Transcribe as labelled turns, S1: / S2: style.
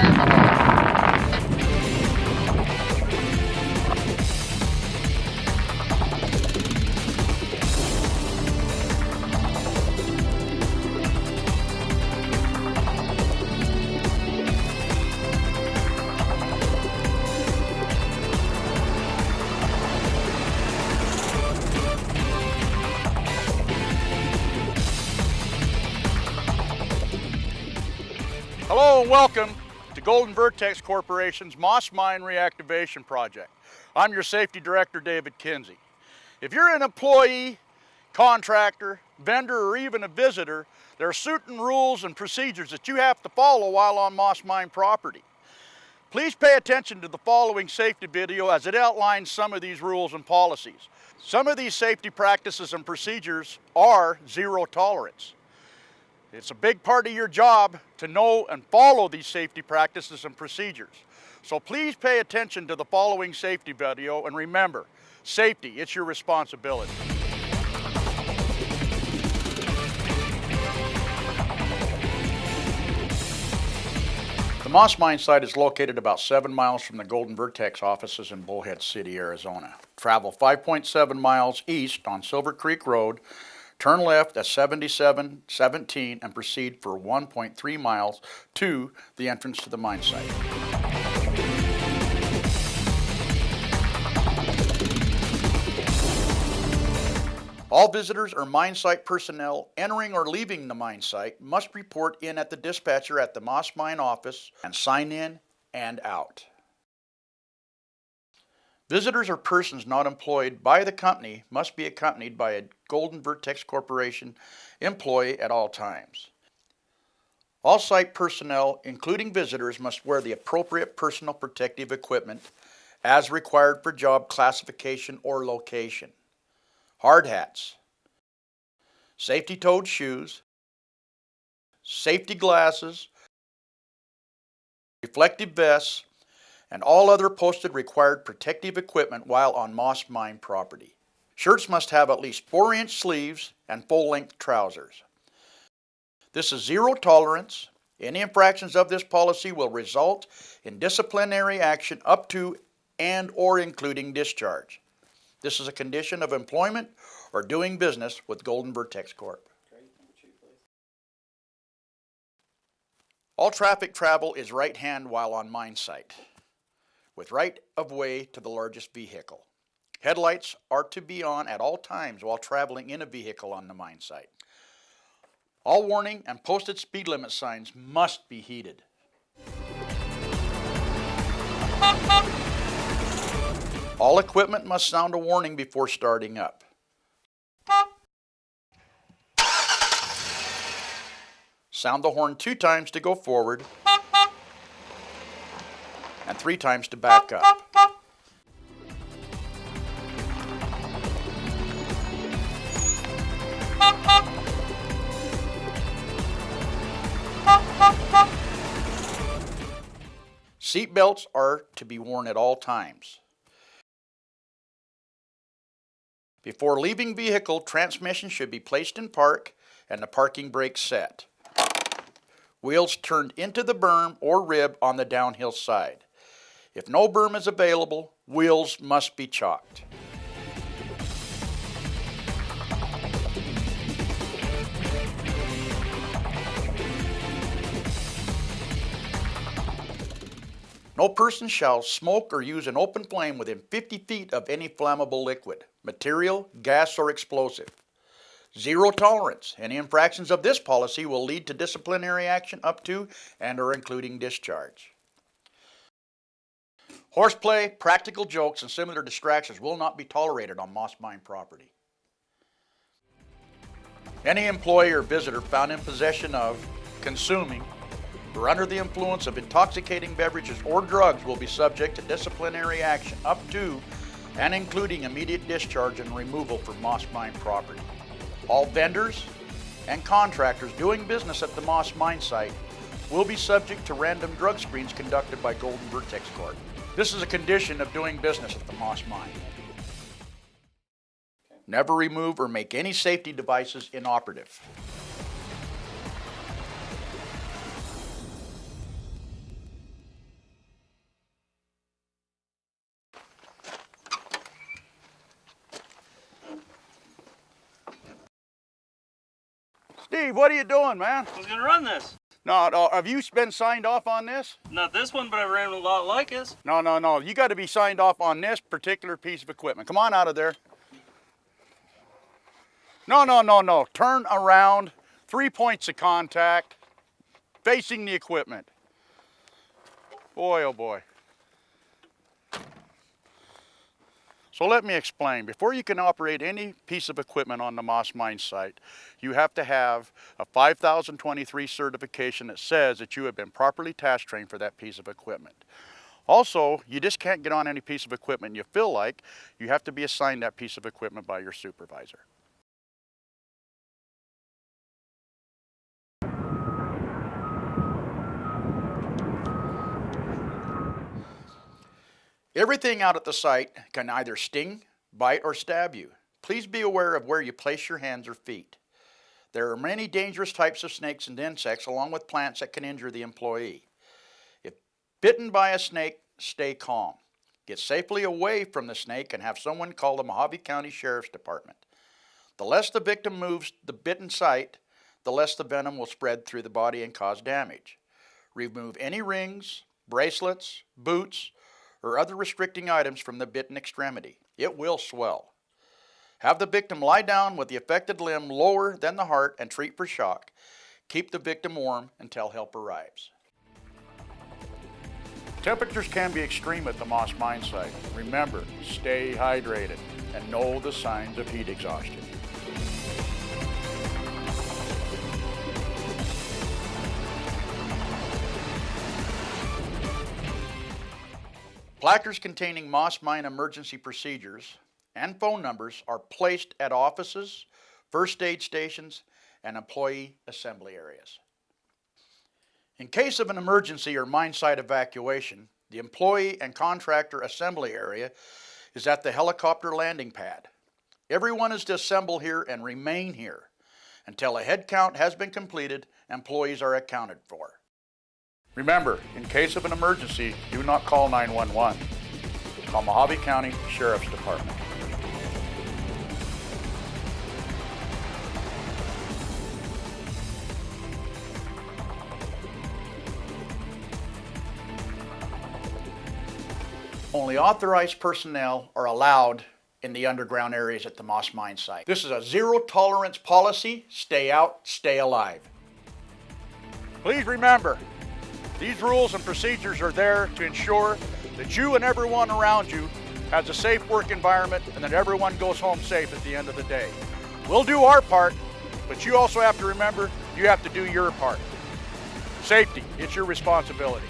S1: Hello and welcome to Golden Vertex Corporation's Moss Mine Reactivation Project. I'm your Safety Director, David Kinsey. If you're an employee, contractor, vendor, or even a visitor, there are certain rules and procedures that you have to follow while on Moss Mine property. Please pay attention to the following safety video as it outlines some of these rules and policies. Some of these safety practices and procedures are zero tolerance. It's a big part of your job to know and follow these safety practices and procedures. So please pay attention to the following safety video and remember, safety, it's your responsibility. The Moss Mine site is located about 7 miles from the Golden Vertex offices in Bullhead City, Arizona. Travel 5.7 miles east on Silver Creek Road. Turn left at 7717 and proceed for 1.3 miles to the entrance to the mine site. All visitors or mine site personnel entering or leaving the mine site must report in at the dispatcher at the Moss Mine office and sign in and out. Visitors or persons not employed by the company must be accompanied by a Golden Vertex Corporation employee at all times. All site personnel, including visitors, must wear the appropriate personal protective equipment as required for job classification or location. Hard hats, safety-toed shoes, safety glasses, reflective vests, and all other posted required protective equipment while on Moss Mine property. Shirts must have at least 4-inch sleeves and full-length trousers. This is zero tolerance. Any infractions of this policy will result in disciplinary action up to and or including discharge. This is a condition of employment or doing business with Golden Vertex Corp. All traffic travel is right-hand while on mine site, with right of way to the largest vehicle. Headlights are to be on at all times while traveling in a vehicle on the mine site. All warning and posted speed limit signs must be heeded. All equipment must sound a warning before starting up. Sound the horn 2 times to go forward and 3 times to back up. Seat belts are to be worn at all times. Before leaving vehicle, transmission should be placed in park and the parking brake set. Wheels turned into the berm or rib on the downhill side. If no berm is available, wheels must be chalked. No person shall smoke or use an open flame within 50 feet of any flammable liquid, material, gas, or explosive. Zero tolerance. Any infractions of this policy will lead to disciplinary action up to and or including discharge. Horseplay, practical jokes, and similar distractions will not be tolerated on Moss Mine property. Any employee or visitor found in possession of, consuming, or under the influence of intoxicating beverages or drugs will be subject to disciplinary action up to and including immediate discharge and removal from Moss Mine property. All vendors and contractors doing business at the Moss Mine site will be subject to random drug screens conducted by Golden Vertex Corp. This is a condition of doing business at the Moss Mine. Never remove or make any safety devices inoperative. . Steve, what are you doing, man?
S2: I was gonna run this.
S1: No, have you been signed off on this?
S2: Not this one, but I ran a lot like this.
S1: No. You got to be signed off on this particular piece of equipment. Come on out of there. No. Turn around. 3 points of contact. Facing the equipment. Boy, oh boy. So let me explain. Before you can operate any piece of equipment on the Moss Mine site, you have to have a 5023 certification that says that you have been properly task trained for that piece of equipment. Also, you just can't get on any piece of equipment you feel like. You have to be assigned that piece of equipment by your supervisor. Everything out at the site can either sting, bite, or stab you. Please be aware of where you place your hands or feet. There are many dangerous types of snakes and insects along with plants that can injure the employee. If bitten by a snake, stay calm. Get safely away from the snake and have someone call the Mohave County Sheriff's Department. The less the victim moves the bitten site, the less the venom will spread through the body and cause damage. Remove any rings, bracelets, boots, or other restricting items from the bitten extremity. It will swell. Have the victim lie down with the affected limb lower than the heart and treat for shock. Keep the victim warm until help arrives. Temperatures can be extreme at the Moss Mine site. Remember, stay hydrated and know the signs of heat exhaustion. Placards containing Moss Mine emergency procedures and phone numbers are placed at offices, first aid stations, and employee assembly areas. In case of an emergency or mine site evacuation, the employee and contractor assembly area is at the helicopter landing pad. Everyone is to assemble here and remain here until a head count has been completed and employees are accounted for. Remember, in case of an emergency, do not call 911. Call Mohave County Sheriff's Department. Only authorized personnel are allowed in the underground areas at the Moss Mine site. This is a zero tolerance policy. Stay out, stay alive. Please remember, these rules and procedures are there to ensure that you and everyone around you has a safe work environment and that everyone goes home safe at the end of the day. We'll do our part, but you also have to remember you have to do your part. Safety, it's your responsibility.